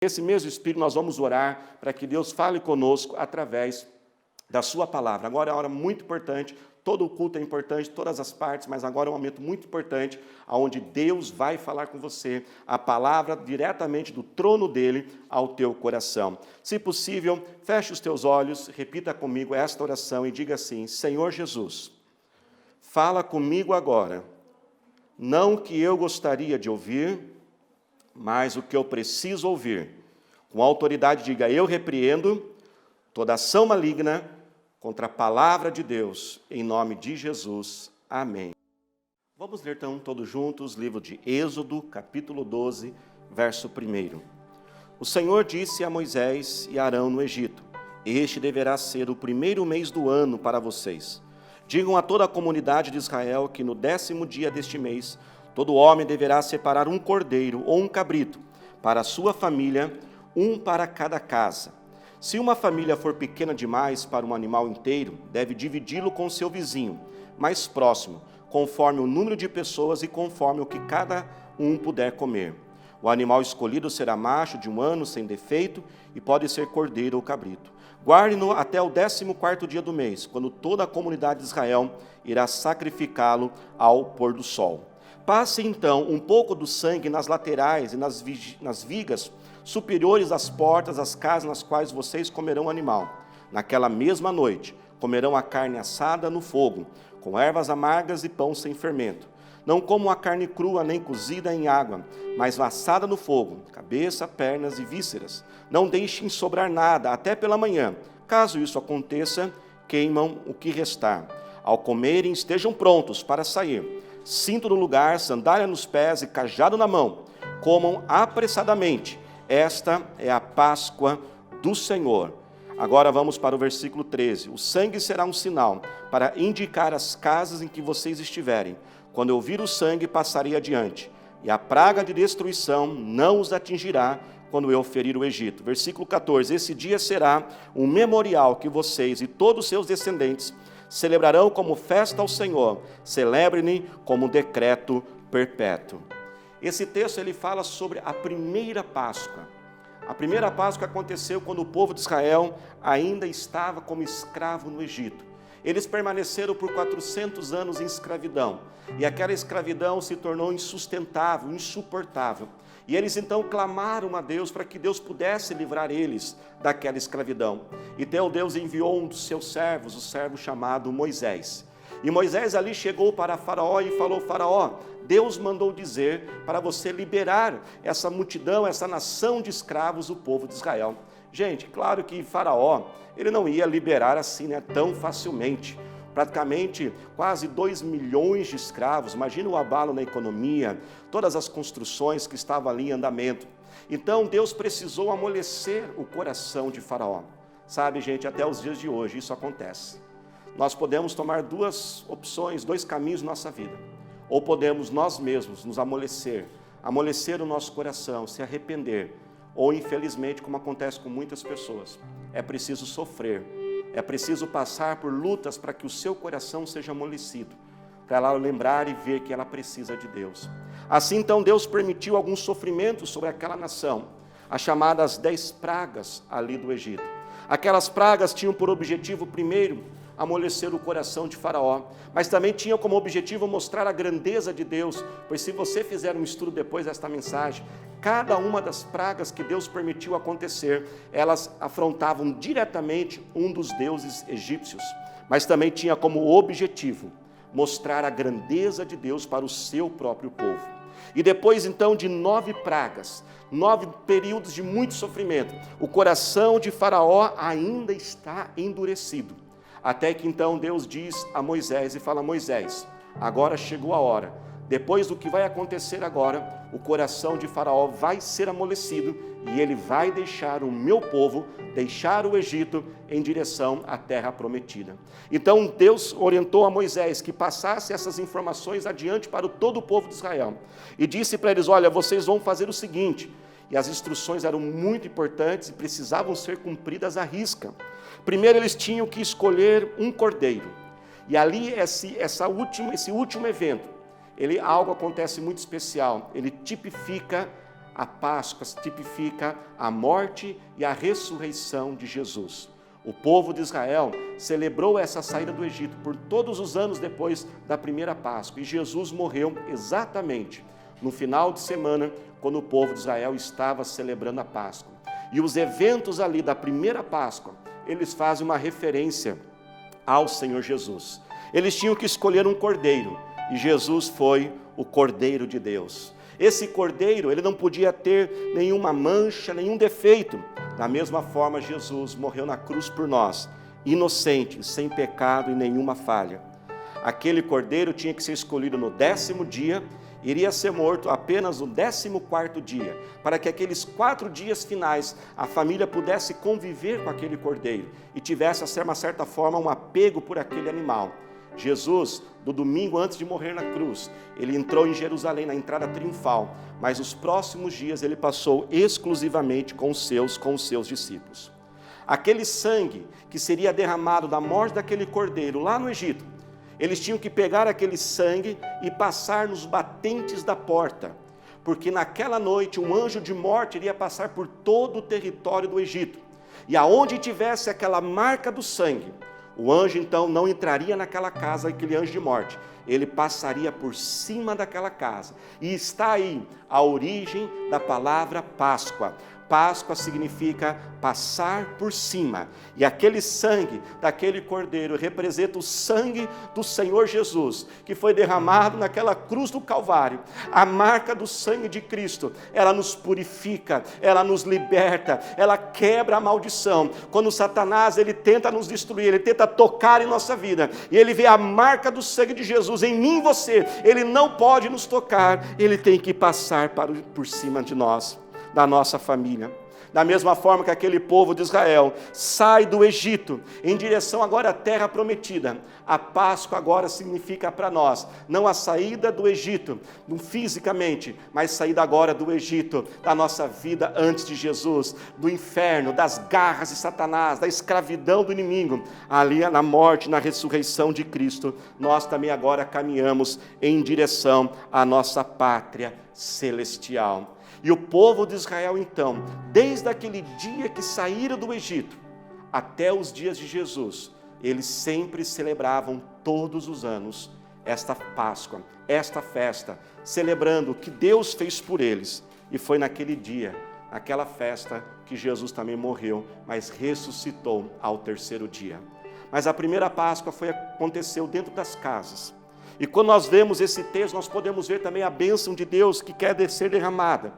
Nesse mesmo espírito, nós vamos orar para que Deus fale conosco através da sua palavra. Agora é uma hora muito importante, todo o culto é importante, todas as partes, mas agora é um momento muito importante, onde Deus vai falar com você a palavra diretamente do trono dele ao teu coração. Se possível, feche os teus olhos, repita comigo esta oração e diga assim: Senhor Jesus, fala comigo agora, não o que eu gostaria de ouvir, mas o que eu preciso ouvir. Com autoridade diga: eu repreendo toda ação maligna contra a palavra de Deus, em nome de Jesus. Amém. Vamos ler então todos juntos o livro de Êxodo, capítulo 12, verso 1. O Senhor disse a Moisés e a Arão no Egito: este deverá ser o primeiro mês do ano para vocês. Digam a toda a comunidade de Israel que no 10º dia deste mês, todo homem deverá separar um cordeiro ou um cabrito para a sua família, um para cada casa. Se uma família for pequena demais para um animal inteiro, deve dividi-lo com seu vizinho mais próximo, conforme o número de pessoas e conforme o que cada um puder comer. O animal escolhido será macho de 1 ano sem defeito e pode ser cordeiro ou cabrito. Guarde-no até o 14º dia do mês, quando toda a comunidade de Israel irá sacrificá-lo ao pôr do sol. Passe então um pouco do sangue nas laterais e nas vigas superiores às portas das casas nas quais vocês comerão o animal. Naquela mesma noite, comerão a carne assada no fogo, com ervas amargas e pão sem fermento. Não comam a carne crua nem cozida em água, mas assada no fogo, cabeça, pernas e vísceras. Não deixem sobrar nada até pela manhã. Caso isso aconteça, queimam o que restar. Ao comerem, estejam prontos para sair. Cinto no lugar, sandália nos pés e cajado na mão. Comam apressadamente. Esta é a Páscoa do Senhor. Agora vamos para o versículo 13. O sangue será um sinal para indicar as casas em que vocês estiverem. Quando eu vir o sangue, passarei adiante, e a praga de destruição não os atingirá quando eu ferir o Egito. Versículo 14. Esse dia será um memorial que vocês e todos os seus descendentes celebrarão como festa ao Senhor. Celebrem como decreto perpétuo. Esse texto ele fala sobre a primeira Páscoa. A primeira Páscoa aconteceu quando o povo de Israel ainda estava como escravo no Egito. Eles permaneceram por 400 anos em escravidão. E aquela escravidão se tornou insustentável, insuportável. E eles então clamaram a Deus para que Deus pudesse livrar eles daquela escravidão. Então Deus enviou um dos seus servos, o servo chamado Moisés. E Moisés ali chegou para Faraó e falou: Faraó, Deus mandou dizer para você liberar essa multidão, essa nação de escravos, o povo de Israel. Gente, claro que Faraó, ele não ia liberar assim, tão facilmente. Praticamente quase 2 milhões de escravos, imagina o abalo na economia, todas as construções que estavam ali em andamento. Então Deus precisou amolecer o coração de Faraó. Sabe, gente, até os dias de hoje isso acontece. Nós podemos tomar 2 opções, 2 caminhos na nossa vida. Ou podemos nós mesmos nos amolecer o nosso coração, se arrepender. Ou, infelizmente, como acontece com muitas pessoas, é preciso sofrer, é preciso passar por lutas para que o seu coração seja amolecido, para ela lembrar e ver que ela precisa de Deus. Assim, então, Deus permitiu alguns sofrimentos sobre aquela nação, as chamadas 10 pragas ali do Egito. Aquelas pragas tinham por objetivo, primeiro, amolecer o coração de Faraó, mas também tinham como objetivo mostrar a grandeza de Deus, pois se você fizer um estudo depois desta mensagem, cada uma das pragas que Deus permitiu acontecer, elas afrontavam diretamente um dos deuses egípcios, mas também tinha como objetivo mostrar a grandeza de Deus para o seu próprio povo. E depois então de 9 pragas, 9 períodos de muito sofrimento, o coração de Faraó ainda está endurecido. Até que então Deus diz a Moisés e fala: Moisés, agora chegou a hora. Depois do que vai acontecer agora, o coração de Faraó vai ser amolecido e ele vai deixar o meu povo, deixar o Egito em direção à terra prometida. Então Deus orientou a Moisés que passasse essas informações adiante para todo o povo de Israel. E disse para eles: olha, vocês vão fazer o seguinte. E as instruções eram muito importantes e precisavam ser cumpridas à risca. Primeiro eles tinham que escolher um cordeiro. E ali esse último evento, algo acontece muito especial. Ele tipifica a Páscoa tipifica a morte e a ressurreição de Jesus. O povo de Israel celebrou essa saída do Egito por todos os anos depois da primeira Páscoa. E Jesus morreu exatamente no final de semana, quando o povo de Israel estava celebrando a Páscoa. E os eventos ali da primeira Páscoa, eles fazem uma referência ao Senhor Jesus. Eles tinham que escolher um cordeiro, e Jesus foi o Cordeiro de Deus. Esse cordeiro, ele não podia ter nenhuma mancha, nenhum defeito. Da mesma forma, Jesus morreu na cruz por nós, inocente, sem pecado e nenhuma falha. Aquele cordeiro tinha que ser escolhido no 10º dia, iria ser morto apenas no 14º dia, para que aqueles 4 dias finais a família pudesse conviver com aquele cordeiro e tivesse, de uma certa forma, um apego por aquele animal. Jesus, no domingo antes de morrer na cruz, ele entrou em Jerusalém na entrada triunfal, mas os próximos dias ele passou exclusivamente com os seus discípulos. Aquele sangue que seria derramado da morte daquele cordeiro lá no Egito, eles tinham que pegar aquele sangue e passar nos batentes da porta, porque naquela noite um anjo de morte iria passar por todo o território do Egito, e aonde tivesse aquela marca do sangue, o anjo então não entraria naquela casa, aquele anjo de morte, ele passaria por cima daquela casa. E está aí a origem da palavra Páscoa. Páscoa significa passar por cima. E aquele sangue daquele cordeiro representa o sangue do Senhor Jesus, que foi derramado naquela cruz do Calvário. A marca do sangue de Cristo, ela nos purifica, ela nos liberta, ela quebra a maldição. Quando Satanás, ele tenta nos destruir, ele tenta tocar em nossa vida, e ele vê a marca do sangue de Jesus em mim e você, ele não pode nos tocar, ele tem que passar por cima de nós, da nossa família. Da mesma forma que aquele povo de Israel sai do Egito em direção agora à terra prometida, a Páscoa agora significa para nós, não a saída do Egito, não fisicamente, mas saída agora do Egito, da nossa vida antes de Jesus, do inferno, das garras de Satanás, da escravidão do inimigo, ali na morte, na ressurreição de Cristo, nós também agora caminhamos em direção à nossa pátria celestial. E o povo de Israel, então, desde aquele dia que saíram do Egito, até os dias de Jesus, eles sempre celebravam todos os anos esta Páscoa, esta festa, celebrando o que Deus fez por eles. E foi naquele dia, naquela festa, que Jesus também morreu, mas ressuscitou ao 3º dia. Mas a primeira Páscoa aconteceu dentro das casas. E quando nós vemos esse texto, nós podemos ver também a bênção de Deus que quer ser derramada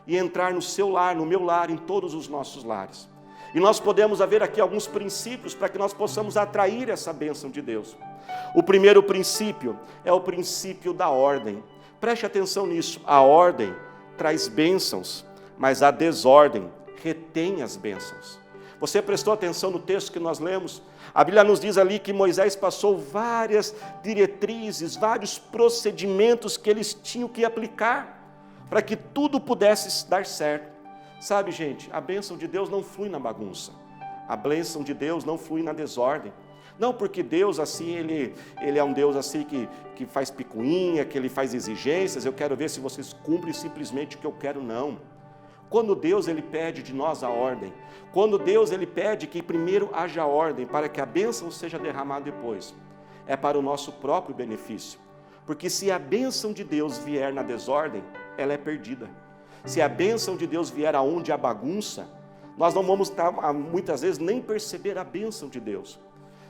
e entrar no seu lar, no meu lar, em todos os nossos lares. E nós podemos ver aqui alguns princípios para que nós possamos atrair essa bênção de Deus. O primeiro princípio é o princípio da ordem. Preste atenção nisso. A ordem traz bênçãos, mas a desordem retém as bênçãos. Você prestou atenção no texto que nós lemos? A Bíblia nos diz ali que Moisés passou várias diretrizes, vários procedimentos que eles tinham que aplicar para que tudo pudesse dar certo. Sabe, gente, a bênção de Deus não flui na bagunça. A bênção de Deus não flui na desordem. Não porque Deus, assim, ele é um Deus assim que faz picuinha, que ele faz exigências, eu quero ver se vocês cumprem simplesmente o que eu quero, não. Quando Deus, ele pede de nós a ordem, quando Deus, ele pede que primeiro haja ordem para que a bênção seja derramada depois, é para o nosso próprio benefício. Porque se a bênção de Deus vier na desordem, ela é perdida. Se a bênção de Deus vier aonde há bagunça, nós não vamos muitas vezes nem perceber a bênção de Deus.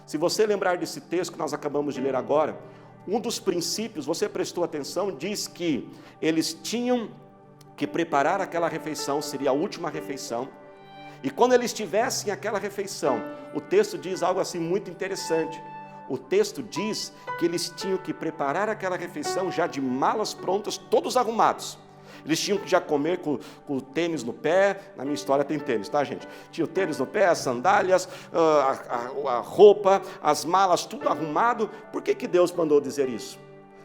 Se você lembrar desse texto que nós acabamos de ler agora, um dos princípios, você prestou atenção, diz que eles tinham que preparar aquela refeição, seria a última refeição, e quando eles tivessem aquela refeição, o texto diz algo assim muito interessante. O texto diz que eles tinham que preparar aquela refeição já de malas prontas, todos arrumados. Eles tinham que já comer com o tênis no pé. Na minha história tem tênis, tá, gente? Tinha o tênis no pé, as sandálias, a roupa, as malas, tudo arrumado. Por que Deus mandou dizer isso?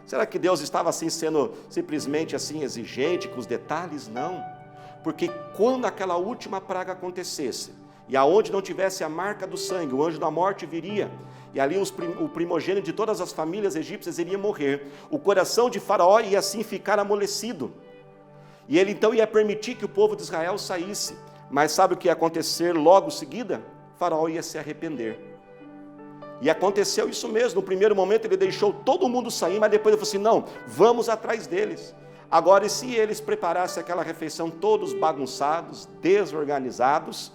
Será que Deus estava assim sendo simplesmente assim exigente com os detalhes? Não. Porque quando aquela última praga acontecesse, e aonde não tivesse a marca do sangue, o anjo da morte viria, e ali o primogênito de todas as famílias egípcias iria morrer. O coração de Faraó ia assim ficar amolecido. E ele então ia permitir que o povo de Israel saísse. Mas sabe o que ia acontecer logo em seguida? O faraó ia se arrepender. E aconteceu isso mesmo. No primeiro momento ele deixou todo mundo sair, mas depois ele falou assim, não, vamos atrás deles. Agora, e se eles preparassem aquela refeição todos bagunçados, desorganizados,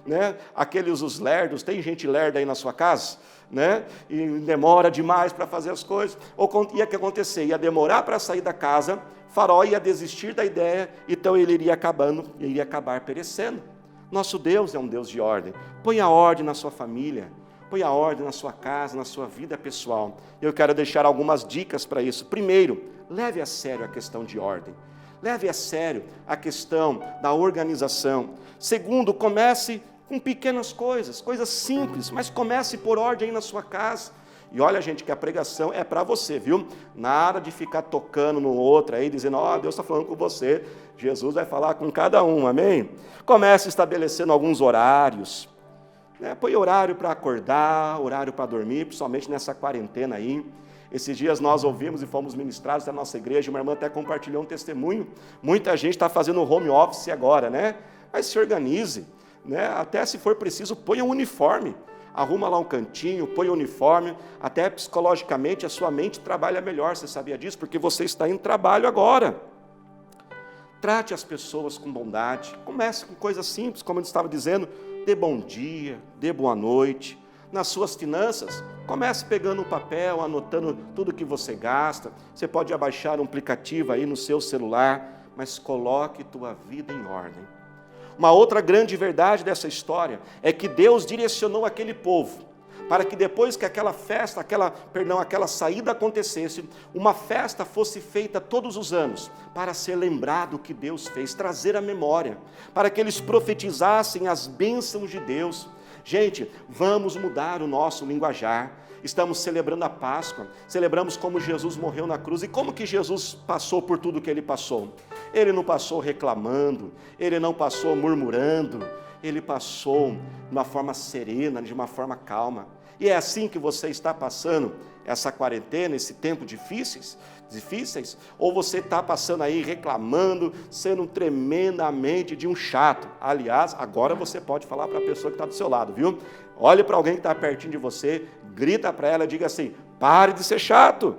né? Aqueles os lerdos, tem gente lerda aí na sua casa? Né? E demora demais para fazer as coisas. Ou ia que acontecer? Ia demorar para sair da casa, Faraó ia desistir da ideia, então ele iria acabar perecendo. Nosso Deus é um Deus de ordem. Ponha ordem na sua família, ponha ordem na sua casa, na sua vida pessoal. Eu quero deixar algumas dicas para isso. Primeiro, leve a sério a questão de ordem. Leve a sério a questão da organização. Segundo, comece com pequenas coisas, coisas simples, mas comece por ordem aí na sua casa. E olha, gente, que a pregação é para você, viu? Nada de ficar tocando no outro aí, dizendo, ó, Deus está falando com você. Jesus vai falar com cada um, amém? Comece estabelecendo alguns horários. Né? Põe horário para acordar, horário para dormir, principalmente nessa quarentena aí. Esses dias nós ouvimos e fomos ministrados da nossa igreja, uma irmã até compartilhou um testemunho. Muita gente está fazendo home office agora, né? Mas se organize, né? Até se for preciso, ponha um uniforme. Arruma lá um cantinho, põe o uniforme, até psicologicamente a sua mente trabalha melhor, você sabia disso? Porque você está em trabalho agora. Trate as pessoas com bondade, comece com coisas simples, como eu estava dizendo, dê bom dia, dê boa noite. Nas suas finanças, comece pegando um papel, anotando tudo que você gasta. Você pode abaixar um aplicativo aí no seu celular, mas coloque tua vida em ordem. Uma outra grande verdade dessa história é que Deus direcionou aquele povo para que depois que aquela festa, aquela saída acontecesse, uma festa fosse feita todos os anos, para ser lembrado o que Deus fez, trazer a memória, para que eles profetizassem as bênçãos de Deus. Gente, vamos mudar o nosso linguajar. Estamos celebrando a Páscoa, celebramos como Jesus morreu na cruz. E como que Jesus passou por tudo que ele passou? Ele não passou reclamando, ele não passou murmurando, ele passou de uma forma serena, de uma forma calma. E é assim que você está passando essa quarentena, esse tempo difíceis? Ou você está passando aí reclamando, sendo tremendamente de um chato? Aliás, agora você pode falar para a pessoa que está do seu lado, viu? Olhe para alguém que está pertinho de você, grita para ela, diga assim, pare de ser chato.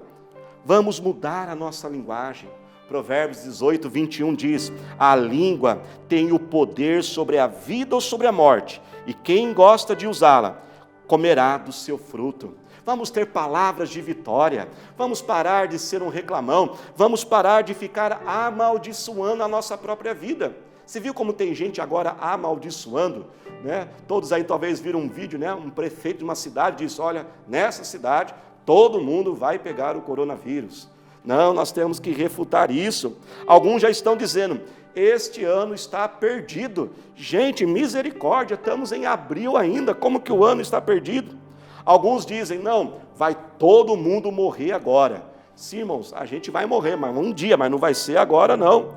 Vamos mudar a nossa linguagem. Provérbios 18, 21 diz, a língua tem o poder sobre a vida ou sobre a morte, e quem gosta de usá-la, comerá do seu fruto. Vamos ter palavras de vitória, vamos parar de ser um reclamão, vamos parar de ficar amaldiçoando a nossa própria vida. Você viu como tem gente agora amaldiçoando? Né? Todos aí talvez viram um vídeo, né? Um prefeito de uma cidade disse, olha, nessa cidade todo mundo vai pegar o coronavírus. Não, nós temos que refutar isso. Alguns já estão dizendo, este ano está perdido. Gente, misericórdia, estamos em abril ainda, como que o ano está perdido? Alguns dizem, não, vai todo mundo morrer agora. Sim, irmãos, a gente vai morrer, mas um dia, mas não vai ser agora não.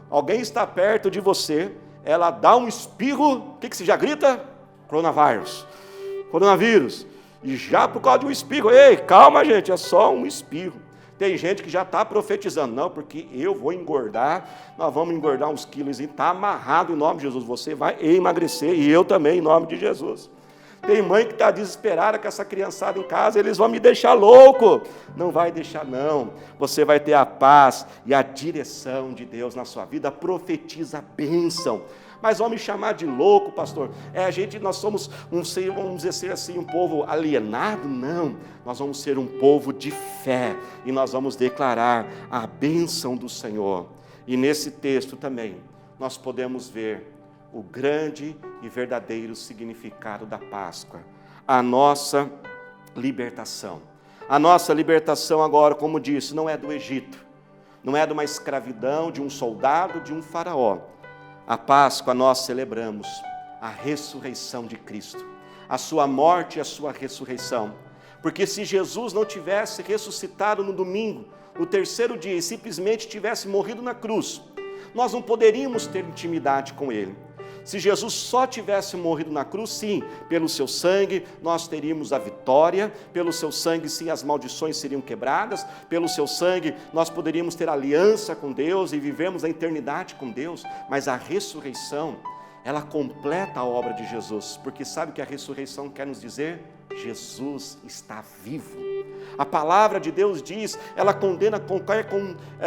Alguém está perto de você, ela dá um espirro, o que você já grita? Coronavírus. E já por causa de um espirro, ei, calma gente, é só um espirro. Tem gente que já está profetizando, não, porque eu vou engordar, nós vamos engordar uns quilos, e está amarrado em nome de Jesus, você vai emagrecer, e eu também em nome de Jesus. Tem mãe que está desesperada com essa criançada em casa, eles vão me deixar louco. Não vai deixar não, você vai ter a paz e a direção de Deus na sua vida, profetiza a bênção. Mas vão me chamar de louco, pastor? Nós somos, vamos dizer assim, um povo alienado? Não, nós vamos ser um povo de fé, e nós vamos declarar a bênção do Senhor. E nesse texto também, nós podemos ver o grande e verdadeiro significado da Páscoa, a nossa libertação. A nossa libertação agora, como disse, não é do Egito, não é de uma escravidão, de um soldado, de um faraó. A Páscoa nós celebramos a ressurreição de Cristo, a sua morte e a sua ressurreição. Porque se Jesus não tivesse ressuscitado no domingo, no terceiro dia, e simplesmente tivesse morrido na cruz, nós não poderíamos ter intimidade com Ele. Se Jesus só tivesse morrido na cruz, sim, pelo seu sangue nós teríamos a vitória, pelo seu sangue sim as maldições seriam quebradas, pelo seu sangue nós poderíamos ter aliança com Deus e vivermos a eternidade com Deus, mas a ressurreição, ela completa a obra de Jesus, porque sabe o que a ressurreição quer nos dizer? Jesus está vivo. A palavra de Deus diz, ela condena qualquer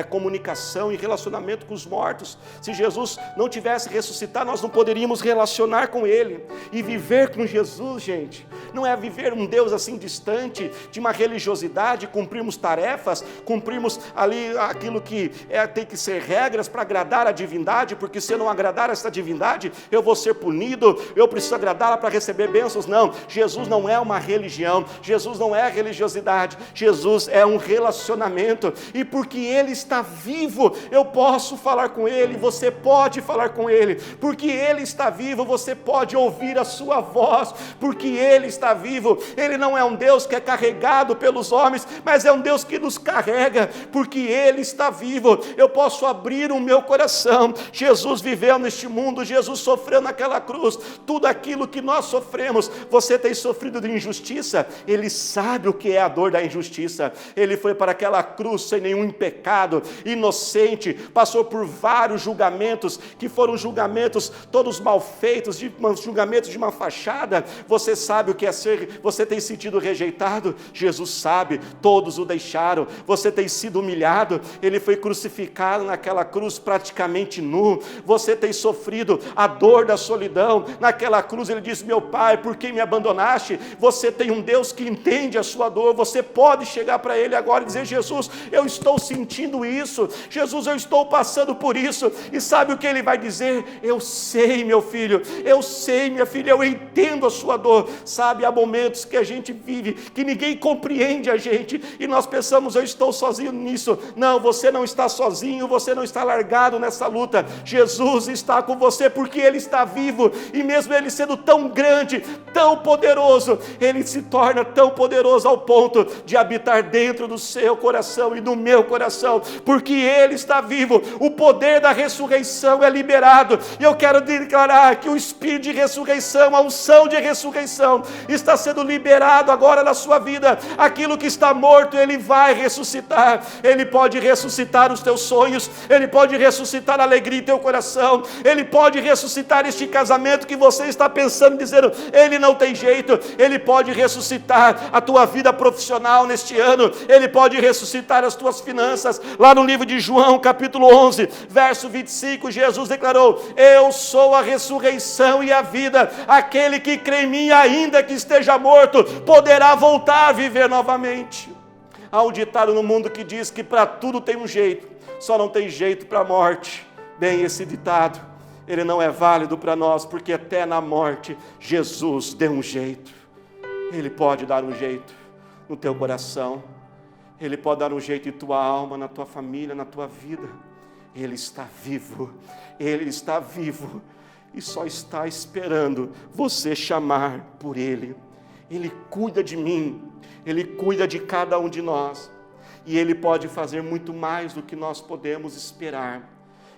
comunicação e relacionamento com os mortos. Se Jesus não tivesse ressuscitado, nós não poderíamos relacionar com Ele. E viver com Jesus, gente, não é viver um Deus assim distante, de uma religiosidade, cumprirmos tarefas, cumprirmos ali aquilo que tem que ser regras para agradar a divindade, porque se eu não agradar essa divindade, eu vou ser punido, eu preciso agradá-la para receber bênçãos. Não, Jesus não é uma religião, Jesus não é religiosidade, Jesus é um relacionamento, e porque Ele está vivo, eu posso falar com Ele, você pode falar com Ele, porque Ele está vivo, você pode ouvir a sua voz, porque Ele está vivo. Ele não é um Deus que é carregado pelos homens, mas é um Deus que nos carrega, porque Ele está vivo. Eu posso abrir o meu coração. Jesus viveu neste mundo, Jesus sofreu naquela cruz, tudo aquilo que nós sofremos. Você tem sofrido de injustiça? Ele sabe o que é a dor da injustiça. Ele foi para aquela cruz sem nenhum pecado, inocente, passou por vários julgamentos, que foram julgamentos todos mal feitos, julgamentos de uma fachada. Você sabe o que é ser, você tem sentido rejeitado? Jesus sabe, todos o deixaram. Você tem sido humilhado, Ele foi crucificado naquela cruz praticamente nu. Você tem sofrido a dor da solidão, naquela cruz Ele diz: meu Pai, por que me abandonaste? Você tem um Deus que entende a sua dor. Você pode chegar para Ele agora e dizer: Jesus, eu estou sentindo isso, Jesus, eu estou passando por isso. E sabe o que Ele vai dizer? Eu sei, meu filho, eu sei, minha filha, eu entendo a sua dor. Sabe, há momentos que a gente vive, que ninguém compreende a gente, e nós pensamos: eu estou sozinho nisso. Não, você não está sozinho, você não está largado nessa luta. Jesus está com você, porque Ele está vivo, e mesmo Ele sendo tão grande, tão poderoso, Ele se torna tão poderoso ao ponto de habitar dentro do seu coração e do meu coração, porque Ele está vivo. O poder da ressurreição é liberado, e eu quero declarar que o Espírito de ressurreição, a unção de ressurreição está sendo liberado agora na sua vida. Aquilo que está morto, Ele vai ressuscitar. Ele pode ressuscitar os teus sonhos, Ele pode ressuscitar a alegria em teu coração, Ele pode ressuscitar este casamento que você está pensando, dizendo: ele não tem jeito. Ele pode ressuscitar a tua vida profissional neste ano, Ele pode ressuscitar as tuas finanças. Lá no livro de João, capítulo 11, verso 25, Jesus declarou: eu sou a ressurreição e a vida. Aquele que crê em mim, ainda que esteja morto, poderá voltar a viver novamente. Há um ditado no mundo que diz que para tudo tem um jeito, só não tem jeito para a morte. Bem, esse ditado, ele não é válido para nós, porque até na morte Jesus deu um jeito. Ele pode dar um jeito no teu coração, Ele pode dar um jeito em tua alma, na tua família, na tua vida. Ele está vivo, Ele está vivo, e só está esperando você chamar por Ele. Ele cuida de mim, Ele cuida de cada um de nós, e Ele pode fazer muito mais do que nós podemos esperar.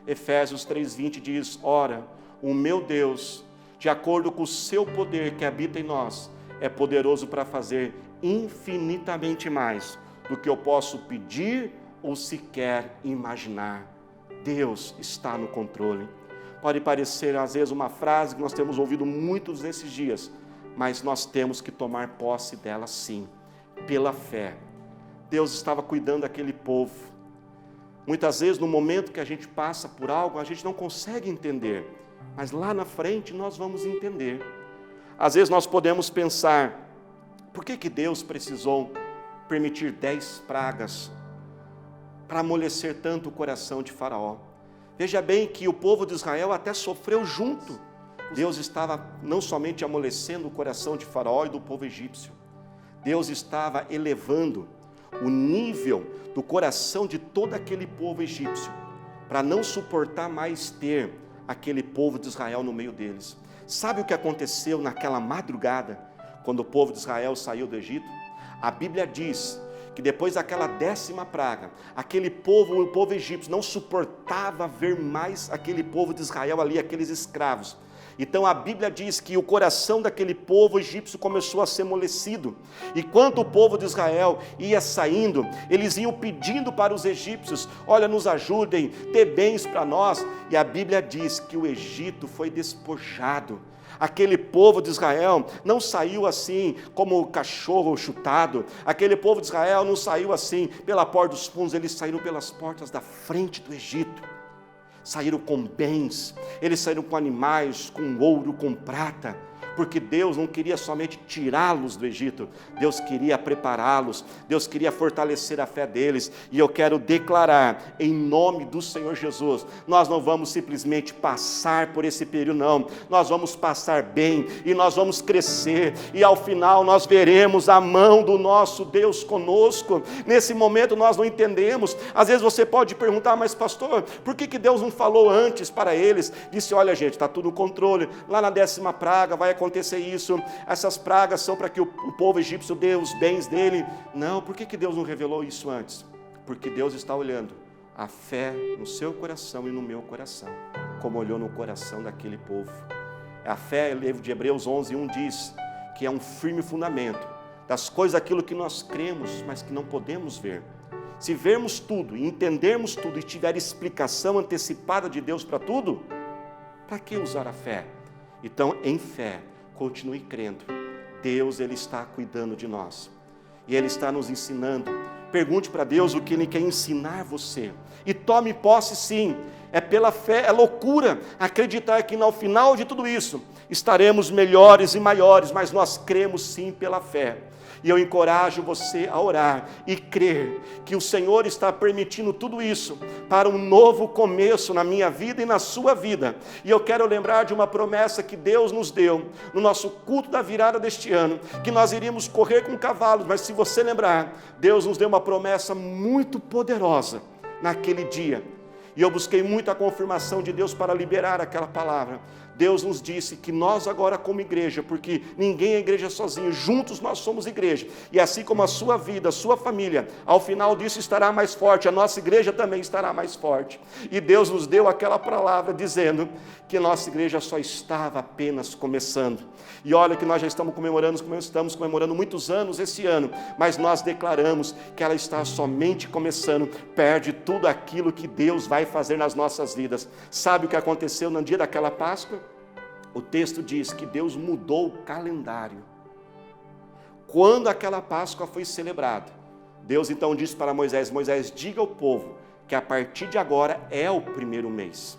Efésios 3:20 diz: ora, o meu Deus, de acordo com o seu poder que habita em nós, é poderoso para fazer infinitamente mais do que eu posso pedir ou sequer imaginar. Deus está no controle. Pode parecer às vezes uma frase que nós temos ouvido muitos nesses dias, mas nós temos que tomar posse dela sim, pela fé. Deus estava cuidando daquele povo. Muitas vezes no momento que a gente passa por algo, a gente não consegue entender, mas lá na frente nós vamos entender. Às vezes nós podemos pensar: por que Deus precisou permitir 10 pragas para amolecer tanto o coração de Faraó? Veja bem que o povo de Israel até sofreu junto. Deus estava não somente amolecendo o coração de Faraó e do povo egípcio, Deus estava elevando o nível do coração de todo aquele povo egípcio, para não suportar mais ter aquele povo de Israel no meio deles. Sabe o que aconteceu naquela madrugada, quando o povo de Israel saiu do Egito? A Bíblia diz que depois daquela 10ª praga, aquele povo, o povo egípcio, não suportava ver mais aquele povo de Israel ali, aqueles escravos. Então a Bíblia diz que o coração daquele povo egípcio começou a ser amolecido. E quando o povo de Israel ia saindo, eles iam pedindo para os egípcios: olha, nos ajudem, dê bens para nós. E a Bíblia diz que o Egito foi despojado. Aquele povo de Israel não saiu assim como cachorro chutado. Aquele povo de Israel não saiu assim pela porta dos fundos, eles saíram pelas portas da frente do Egito. Saíram com bens, eles saíram com animais, com ouro, com prata, porque Deus não queria somente tirá-los do Egito, Deus queria prepará-los, Deus queria fortalecer a fé deles. E eu quero declarar, em nome do Senhor Jesus, nós não vamos simplesmente passar por esse período, não, nós vamos passar bem, e nós vamos crescer, e ao final nós veremos a mão do nosso Deus conosco. Nesse momento nós não entendemos. Às vezes você pode perguntar: mas pastor, por que Deus não falou antes para eles? Disse: olha gente, está tudo no controle, lá na 10ª praga vai acontecer isso, essas pragas são para que o povo egípcio dê os bens dele. Não, por que Deus não revelou isso antes? Porque Deus está olhando a fé no seu coração e no meu coração, como olhou no coração daquele povo. A fé, o livro de Hebreus 11:1 diz que é um firme fundamento das coisas, aquilo que nós cremos, mas que não podemos ver. Se vermos tudo e entendermos tudo e tiver explicação antecipada de Deus para tudo, para que usar a fé? Então, em fé, continue crendo. Deus, Ele está cuidando de nós. E Ele está nos ensinando. Pergunte para Deus o que Ele quer ensinar você. E tome posse sim. É pela fé, é loucura acreditar que no final de tudo isso estaremos melhores e maiores, mas nós cremos sim pela fé. E eu encorajo você a orar e crer que o Senhor está permitindo tudo isso para um novo começo na minha vida e na sua vida. E eu quero lembrar de uma promessa que Deus nos deu no nosso culto da virada deste ano, que nós iríamos correr com cavalos, mas se você lembrar, Deus nos deu uma promessa muito poderosa naquele dia. E eu busquei muito a confirmação de Deus para liberar aquela palavra. Deus nos disse que nós agora como igreja, porque ninguém é igreja sozinho, juntos nós somos igreja. E assim como a sua vida, a sua família, ao final disso estará mais forte, a nossa igreja também estará mais forte. E Deus nos deu aquela palavra dizendo que a nossa igreja só estava apenas começando. E olha que nós já estamos comemorando muitos anos esse ano, mas nós declaramos que ela está somente começando, perde tudo aquilo que Deus vai fazer nas nossas vidas. Sabe o que aconteceu no dia daquela Páscoa? O texto diz que Deus mudou o calendário. Quando aquela Páscoa foi celebrada, Deus então disse para Moisés: Moisés, diga ao povo que a partir de agora é o 1º mês.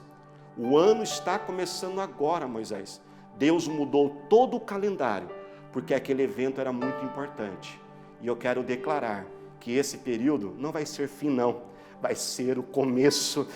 O ano está começando agora, Moisés. Deus mudou todo o calendário, porque aquele evento era muito importante. E eu quero declarar que esse período não vai ser fim, não. Vai ser o começo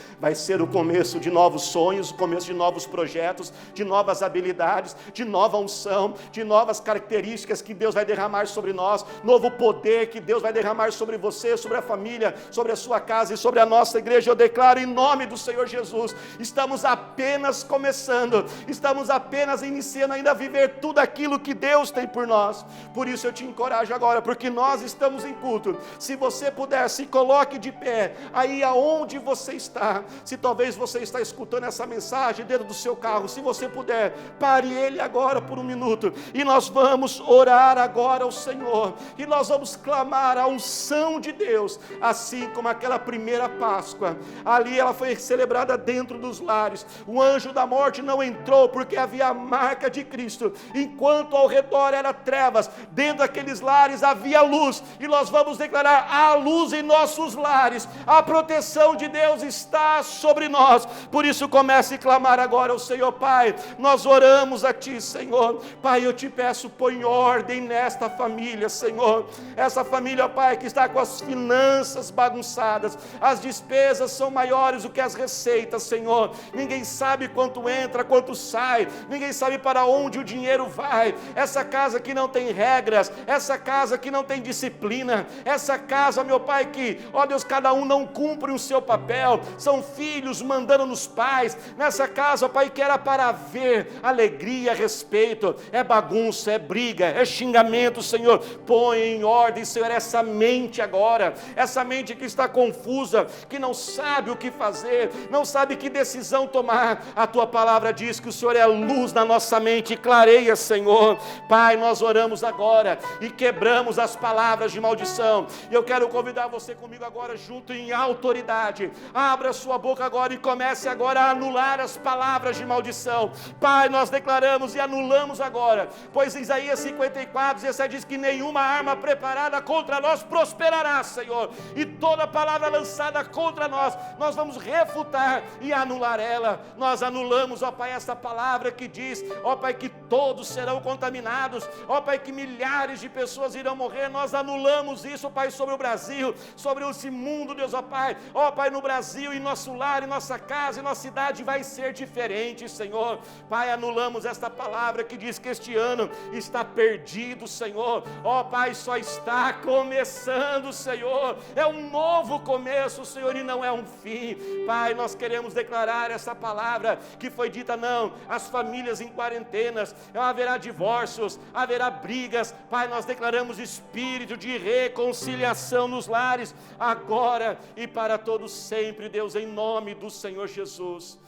de novos sonhos, o começo de novos projetos, de novas habilidades, de nova unção, de novas características que Deus vai derramar sobre nós, novo poder que Deus vai derramar sobre você, sobre a família, sobre a sua casa e sobre a nossa igreja. Eu declaro em nome do Senhor Jesus, estamos apenas começando, estamos apenas iniciando ainda a viver tudo aquilo que Deus tem por nós. Por isso eu te encorajo agora, porque nós estamos em culto. Se você puder, se coloque de pé, aí aonde você está. Se talvez você está escutando essa mensagem dentro do seu carro, se você puder, pare ele agora por um minuto, e nós vamos orar agora ao Senhor, e nós vamos clamar a unção de Deus, assim como aquela primeira Páscoa, ali ela foi celebrada dentro dos lares, o anjo da morte não entrou, porque havia a marca de Cristo, enquanto ao redor era trevas, dentro daqueles lares havia luz, e nós vamos declarar a luz em nossos lares, a proteção de Deus está sobre nós. Por isso comece a clamar agora ao Senhor. Pai, nós oramos a Ti, Senhor. Pai, eu te peço, põe ordem nesta família, Senhor. Essa família, Pai, que está com as finanças bagunçadas, as despesas são maiores do que as receitas, Senhor. Ninguém sabe quanto entra, quanto sai, ninguém sabe para onde o dinheiro vai. Essa casa que não tem regras, essa casa que não tem disciplina, essa casa, meu Pai, que, ó Deus, cada um não cumprem o seu papel, são filhos mandando nos pais, nessa casa, ó Pai, que era para ver alegria, respeito, é bagunça, é briga, é xingamento, Senhor, põe em ordem, Senhor, essa mente agora, essa mente que está confusa, que não sabe o que fazer, não sabe que decisão tomar. A Tua palavra diz que o Senhor é a luz na nossa mente, clareia, Senhor. Pai, nós oramos agora e quebramos as palavras de maldição. E eu quero convidar você comigo agora, junto em autoridade. Abra sua boca agora e comece agora a anular as palavras de maldição. Pai, nós declaramos e anulamos agora, pois Isaías 54, 17 diz que nenhuma arma preparada contra nós prosperará, Senhor, e toda palavra lançada contra nós, nós vamos refutar e anular ela. Nós anulamos, ó Pai, essa palavra que diz, ó Pai, que todos serão contaminados, ó Pai, que milhares de pessoas irão morrer. Nós anulamos isso, Pai, sobre o Brasil, sobre esse mundo, Deus, ó Pai, no Brasil, em nosso lar, em nossa casa, em nossa cidade vai ser diferente, Senhor. Pai, anulamos esta palavra que diz que este ano está perdido, Senhor. Ó Pai, só está começando, Senhor, é um novo começo, Senhor, e não é um fim. Pai, nós queremos declarar essa palavra que foi dita, não, as famílias em quarentenas, haverá divórcios, haverá brigas. Pai, nós declaramos espírito de reconciliação nos lares, agora e para todos sempre, Deus, em nome do Senhor Jesus.